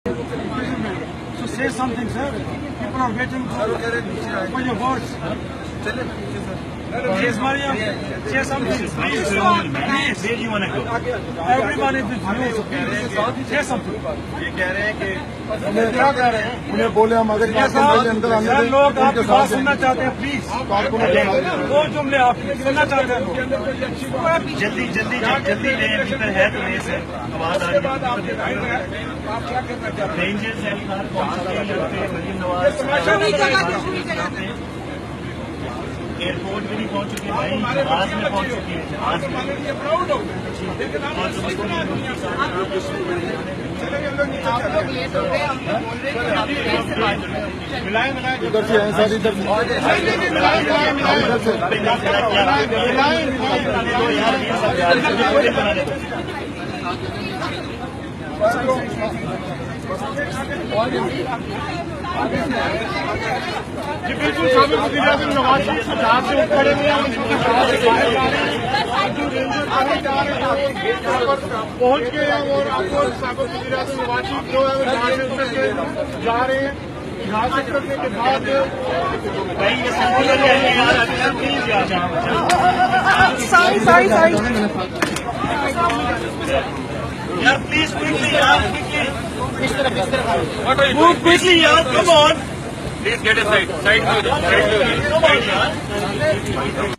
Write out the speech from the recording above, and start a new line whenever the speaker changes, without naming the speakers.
So say something, sir. People are waiting for your words. Please, Mariam, say something. Please, please.
Where do you want to go?
Everyone is with you. So please, say something.
ये कह रहे हैं कि
क्या कह रहे हैं?
उन्हें बोले हम अगर अंदर आने
सर,
दें,
लोग
उनके
आपकी
साथ
बात सुनना चाहते हैं, प्लीज।
आपको मैं बता दूं।
दो जुमले आप सुनना चाहते हैं लोग।
जल्दी जल्दी जल्दी ले भीतर है तो रेस है आवाज आ रही है रेंजर्स है पहुंच चुके हैं यहाँ पे मरीम नवाज एयरपोर्ट भी नहीं पहुंच चुके भाई जहाज में पहुंच चुके हैं जहाज में
इधर से हैं सर इधर
जी बिल्कुल शामिल वज़ीर-ए-आज़म नवाज शरीफ जहाज से खड़े हुए हैं पहुंच गए हैं और आपको साबिक़ वज़ीर-ए-आज़म नवाज शरीफ जो है वो जहाज से उतर के जा रहे हैं। जहाज से उतरने के बाद
सॉरी यार प्लीज क्विकली यार मूव क्विकली यार come on please get a side यार